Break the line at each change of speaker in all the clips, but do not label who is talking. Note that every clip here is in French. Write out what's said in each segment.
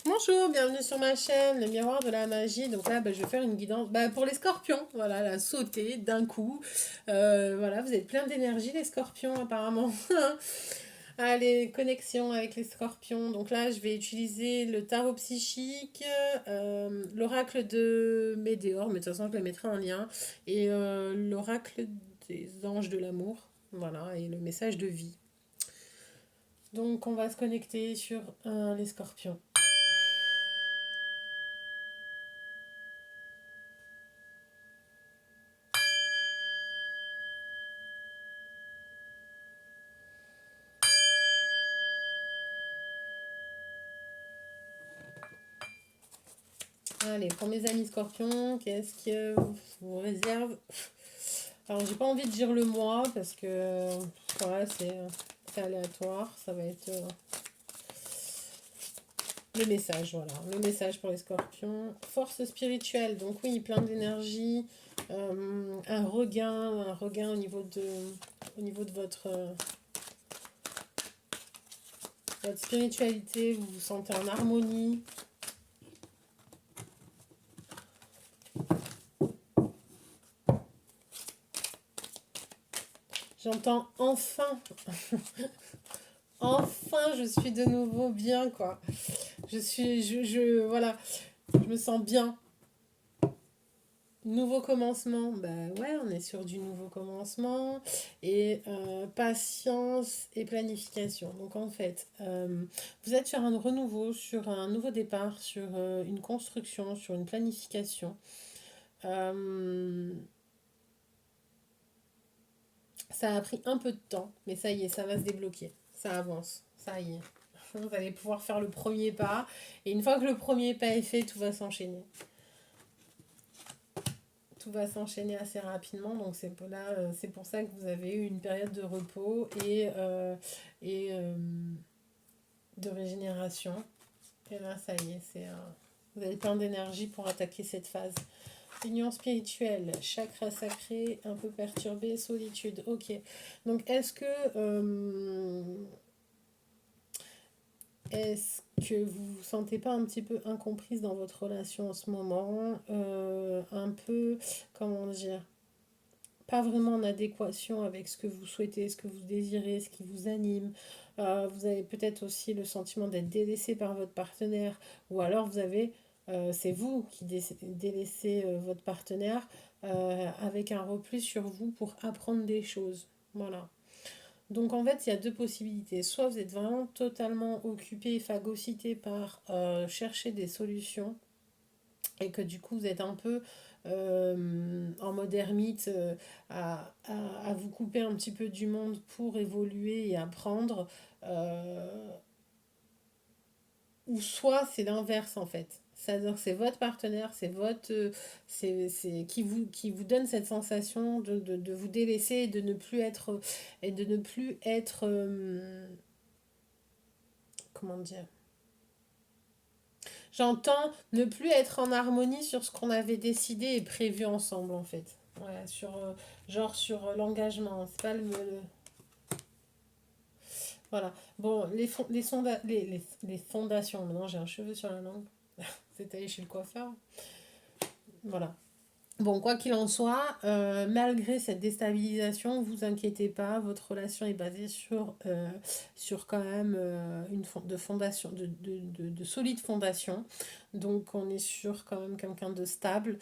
Bonjour, bienvenue sur ma chaîne, le miroir de la magie. Donc là, je vais faire une guidance pour les scorpions. Voilà, la sauter d'un coup. Voilà, vous êtes plein d'énergie, les scorpions, apparemment. Allez, connexion avec les scorpions. Donc là, je vais utiliser le tarot psychique, l'oracle de Médéor, mais de toute façon, je les mettrai en lien, et l'oracle des anges de l'amour. Voilà, et le message de vie. Donc, on va se connecter sur les scorpions. Allez, pour mes amis scorpions, qu'est-ce que vous réserve? Alors, j'ai pas envie de dire le mois parce que voilà, c'est aléatoire. Ça va être le message, voilà. Le message pour les scorpions. Force spirituelle, donc oui, plein d'énergie. Un regain au niveau de votre spiritualité. Vous vous sentez en harmonie. J'entends enfin. Enfin, je suis de nouveau bien, quoi. Voilà, je me sens bien. Nouveau commencement, ouais, on est sur du nouveau commencement et patience et planification. Donc en fait, vous êtes sur un renouveau, sur un nouveau départ, sur une construction, sur une planification. Euh, Ça a pris un peu de temps, mais ça y est, ça va se débloquer. Ça avance, ça y est. Vous allez pouvoir faire le premier pas. Et une fois que le premier pas est fait, tout va s'enchaîner. Tout va s'enchaîner assez rapidement. Donc c'est pour ça que vous avez eu une période de repos et de régénération. Et là, ça y est, vous avez plein d'énergie pour attaquer cette phase. Union spirituelle, chakra sacré, un peu perturbé, solitude. Ok. Donc est-ce que vous vous sentez pas un petit peu incomprise dans votre relation en ce moment? Un peu, comment dire, pas vraiment en adéquation avec ce que vous souhaitez, ce que vous désirez, ce qui vous anime. Vous avez peut-être aussi le sentiment d'être délaissé par votre partenaire, ou alors c'est vous qui délaissez votre partenaire avec un repli sur vous pour apprendre des choses. Voilà. Donc en fait, il y a deux possibilités. Soit vous êtes vraiment totalement occupé, phagocyté par chercher des solutions et que du coup vous êtes un peu en mode ermite à vous couper un petit peu du monde pour évoluer et apprendre. euh, ou soit c'est l'inverse en fait. C'est-à-dire que c'est votre partenaire, qui vous donne cette sensation de vous délaisser et de ne plus être comment dire, j'entends ne plus être en harmonie sur ce qu'on avait décidé et prévu ensemble en fait. Ouais, genre sur l'engagement. C'est pas voilà. Bon, les fondations. Maintenant, j'ai un cheveu sur la langue. C'est allé chez le coiffeur. Voilà. Bon, quoi qu'il en soit, malgré cette déstabilisation, vous inquiétez pas, votre relation est basée sur quand même de fondation, de solides fondations. Donc, on est sur quand même quelqu'un de stable.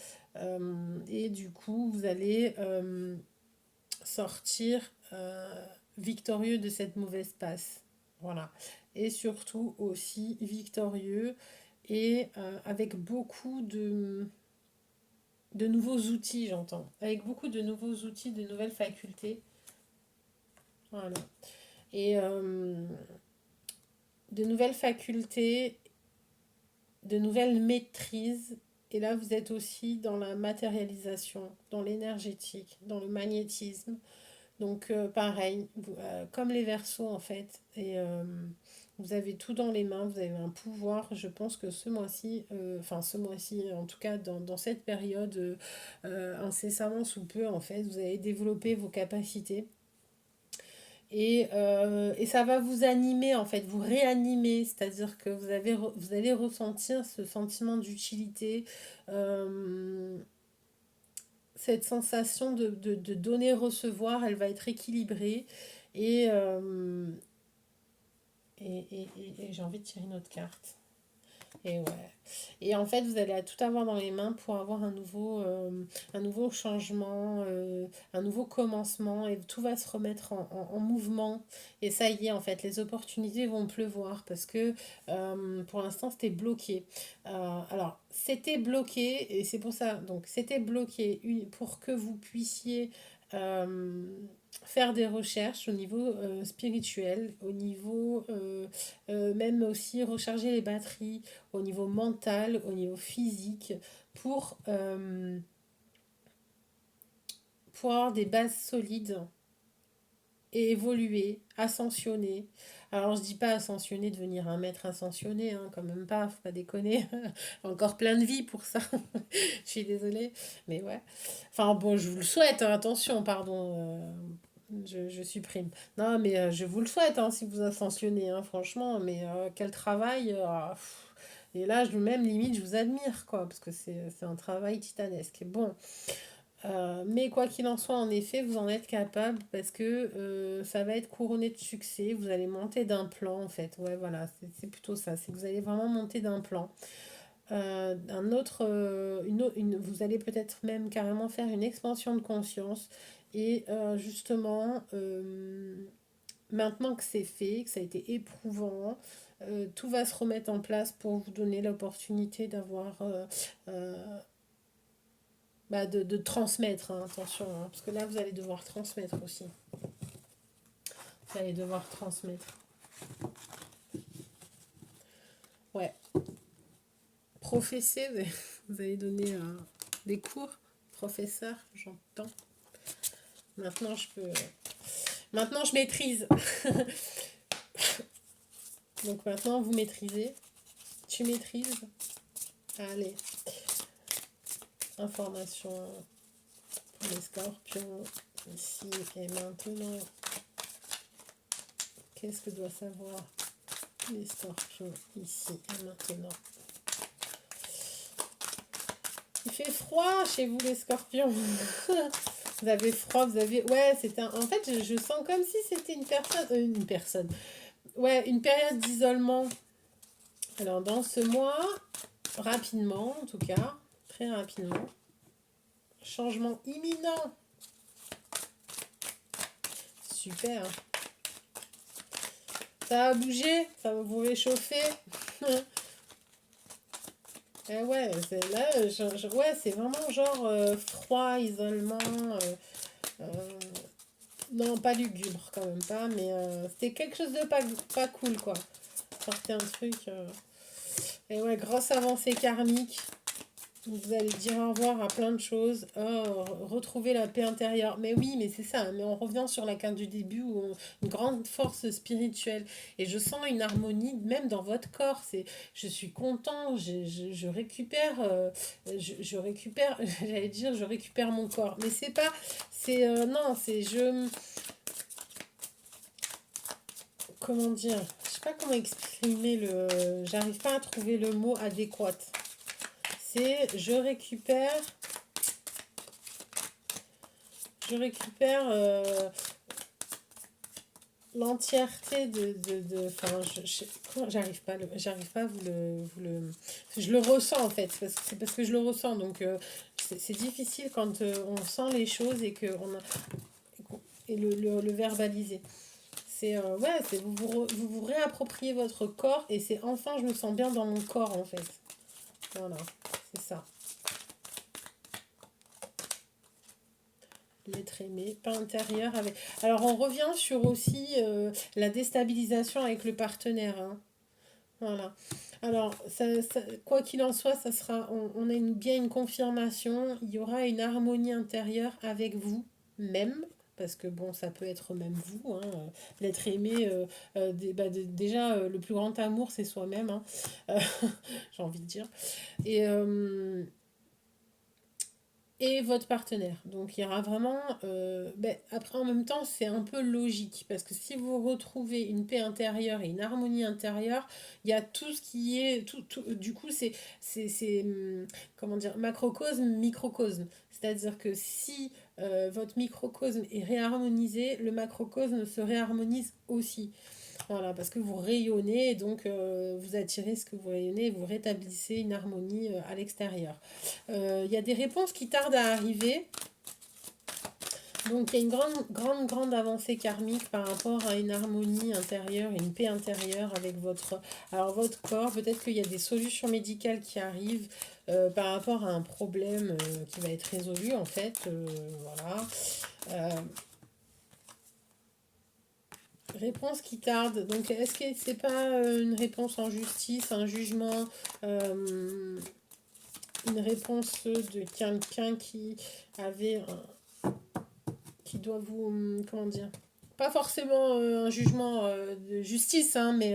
Et du coup, vous allez sortir victorieux de cette mauvaise passe. Voilà. Et surtout aussi victorieux et avec beaucoup de nouveaux outils, j'entends. Avec beaucoup de nouveaux outils, de nouvelles facultés. Voilà. Et de nouvelles facultés, de nouvelles maîtrises. Et là, vous êtes aussi dans la matérialisation, dans l'énergétique, dans le magnétisme. Donc, pareil, comme les Verseaux, en fait. Et vous avez tout dans les mains, vous avez un pouvoir. Je pense que ce mois-ci, enfin ce mois-ci, en tout cas dans cette période, incessamment sous peu, en fait, vous allez développer vos capacités Et ça va vous animer, en fait, vous réanimer, c'est-à-dire que vous allez ressentir ce sentiment d'utilité, euh, cette sensation de donner-recevoir, elle va être équilibrée. Et, euh, et j'ai envie de tirer une autre carte. Et ouais. Et en fait, vous allez tout avoir dans les mains pour avoir un nouveau changement, un nouveau commencement, et tout va se remettre en mouvement. Et ça y est, en fait, les opportunités vont pleuvoir parce que pour l'instant, c'était bloqué. Alors, c'était bloqué, et c'est pour ça, donc, c'était bloqué pour que vous puissiez euh, faire des recherches au niveau spirituel, au niveau même aussi recharger les batteries au niveau mental, au niveau physique, pour avoir des bases solides et évoluer, ascensionner. Alors je dis pas ascensionner, devenir un maître ascensionné, hein, quand même pas, faut pas déconner. Encore plein de vie pour ça. Je suis désolée, mais ouais. Enfin bon, je vous le souhaite, hein, attention, pardon. Je supprime. Non, mais je vous le souhaite, hein, si vous ascensionnez, hein, franchement, mais quel travail. Et là, même limite, je vous admire, quoi, parce que c'est un travail titanesque. Bon, mais quoi qu'il en soit, en effet, vous en êtes capable parce que ça va être couronné de succès. Vous allez monter d'un plan, en fait. Ouais, voilà, c'est plutôt ça. C'est que vous allez vraiment monter d'un plan. Un autre, vous allez peut-être même carrément faire une expansion de conscience. Et justement, maintenant que c'est fait, que ça a été éprouvant, tout va se remettre en place pour vous donner l'opportunité d'avoir de transmettre, hein, attention, hein, parce que là vous allez devoir transmettre aussi. Vous allez devoir transmettre. Ouais. Professer, vous allez donner des cours. Professeur, j'entends. Maintenant je peux. Maintenant je maîtrise. Donc maintenant vous maîtrisez. Tu maîtrises. Allez. Information pour les scorpions. Ici et maintenant. Qu'est-ce que doit savoir les scorpions ici et maintenant? Il fait froid chez vous les scorpions. Vous avez froid, vous avez... Ouais, c'était en fait, je sens comme si c'était une personne... une personne. Ouais, une période d'isolement. Alors, dans ce mois, rapidement, en tout cas, très rapidement, changement imminent. Super. Ça va bouger, ça va vous réchauffer. Eh ouais, là, ouais, c'est vraiment genre froid, isolement. Euh, non, pas lugubre quand même pas, mais c'était quelque chose de pas cool quoi. Sortez un truc. Et ouais, grosse avancée karmique. Vous allez dire au revoir à plein de choses. Oh, retrouver la paix intérieure. Mais oui, mais c'est ça. Mais on revient sur la carte du début où une grande force spirituelle. Et je sens une harmonie même dans votre corps. Je suis content. Je récupère. Je récupère. J'allais dire, je récupère mon corps. Mais c'est pas. Non, c'est je. Comment dire? Je sais pas comment exprimer le. J'arrive pas à trouver le mot adéquat. C'est je récupère l'entièreté enfin, j'arrive pas à je le ressens en fait, c'est parce que je le ressens, donc c'est difficile quand on sent les choses et que et le verbaliser. Ouais, vous réappropriez votre corps et c'est enfin je me sens bien dans mon corps en fait. Voilà, c'est ça. L'être aimé, pas intérieur avec. Alors on revient sur aussi la déstabilisation avec le partenaire. Hein. Voilà. Alors, quoi qu'il en soit, ça sera, on a bien une confirmation. Il y aura une harmonie intérieure avec vous même. Parce que bon, ça peut être même vous, hein, l'être aimé. Déjà, le plus grand amour, c'est soi-même. Hein, euh, j'ai envie de dire. Et, et votre partenaire. Donc il y aura vraiment... après, en même temps, c'est un peu logique, parce que si vous retrouvez une paix intérieure et une harmonie intérieure, il y a tout ce qui est... du coup, comment dire, macrocosme, microcosme. C'est-à-dire que si votre microcosme est réharmonisé, le macrocosme se réharmonise aussi. Voilà, parce que vous rayonnez, et donc vous attirez ce que vous rayonnez, et vous rétablissez une harmonie à l'extérieur. Il y a des réponses qui tardent à arriver. Donc il y a une grande avancée karmique par rapport à une harmonie intérieure et une paix intérieure avec votre corps. Peut-être qu'il y a des solutions médicales qui arrivent par rapport à un problème qui va être résolu en fait. Voilà. Euh, Réponse qui tarde. Donc est-ce que c'est pas une réponse en justice, un jugement, euh, une réponse de quelqu'un qui avait qui doit vous, comment dire, pas forcément un jugement de justice, hein, mais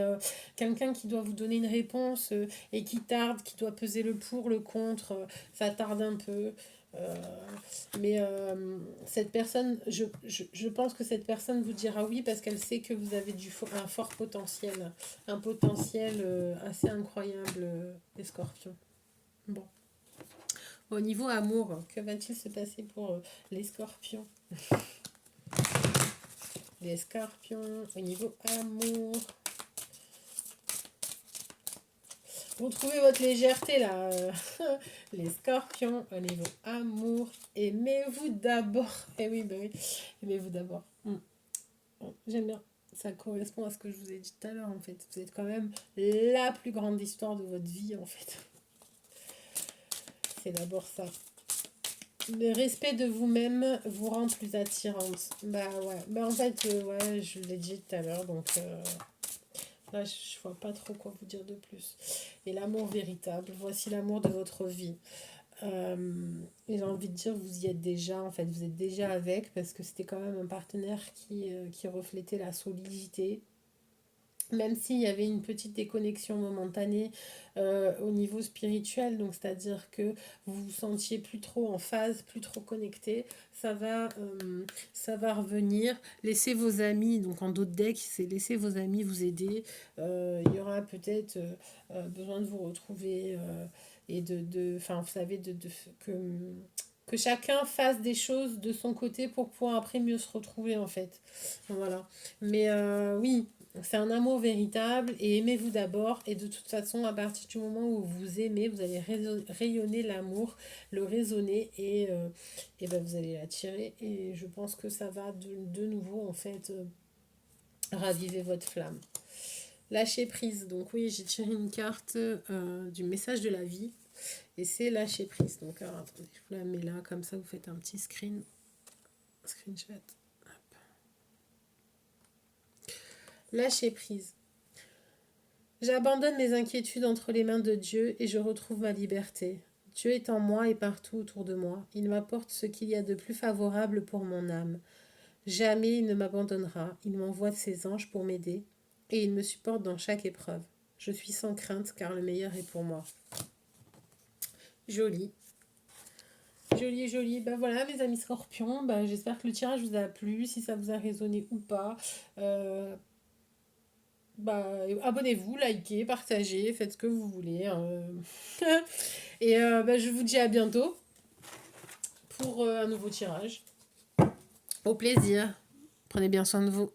quelqu'un qui doit vous donner une réponse et qui tarde, qui doit peser le pour, le contre, ça tarde un peu. Euh, mais cette personne, je pense que cette personne vous dira oui parce qu'elle sait que vous avez un fort potentiel, un potentiel assez incroyable, les scorpions. Bon. Au niveau amour, que va-t-il se passer pour les scorpions? Les scorpions, au niveau amour. Vous trouvez votre légèreté là. Les scorpions, au niveau amour. Aimez-vous d'abord. Eh oui, bah oui. Aimez-vous d'abord. Bon, j'aime bien. Ça correspond à ce que je vous ai dit tout à l'heure en fait. Vous êtes quand même la plus grande histoire de votre vie en fait. C'est d'abord ça. Le respect de vous-même vous rend plus attirante. Bah ouais. Bah en fait, ouais, je l'ai dit tout à l'heure, donc là, je vois pas trop quoi vous dire de plus. Et l'amour véritable, voici l'amour de votre vie. Et j'ai envie de dire, vous y êtes déjà, en fait, vous êtes déjà avec, parce que c'était quand même un partenaire qui reflétait la solidité, même s'il y avait une petite déconnexion momentanée au niveau spirituel, donc c'est-à-dire que vous vous sentiez plus trop en phase, plus trop connecté, ça va revenir. Laissez vos amis, donc en d'autres decks, c'est laissez vos amis vous aider. Il y aura peut-être besoin de vous retrouver et enfin, vous savez, que chacun fasse des choses de son côté pour pouvoir après mieux se retrouver en fait. Voilà. Mais oui, c'est un amour véritable et aimez-vous d'abord. Et de toute façon, à partir du moment où vous aimez, vous allez rayonner l'amour, le raisonner et ben vous allez l'attirer. Et je pense que ça va de nouveau en fait raviver votre flamme. Lâcher prise. Donc oui, j'ai tiré une carte du message de la vie et c'est lâcher prise. Donc alors, attendez, je vous la mets là, comme ça vous faites un petit screenshot. Lâcher prise. J'abandonne mes inquiétudes entre les mains de Dieu et je retrouve ma liberté. Dieu est en moi et partout autour de moi. Il m'apporte ce qu'il y a de plus favorable pour mon âme. Jamais il ne m'abandonnera. Il m'envoie ses anges pour m'aider et il me supporte dans chaque épreuve. Je suis sans crainte car le meilleur est pour moi. Joli. Joli, joli. Ben voilà, mes amis scorpions. Ben, j'espère que le tirage vous a plu. Si ça vous a résonné ou pas. Bah, abonnez-vous, likez, partagez, faites ce que vous voulez. Et bah, je vous dis à bientôt pour un nouveau tirage. Au plaisir. Prenez bien soin de vous.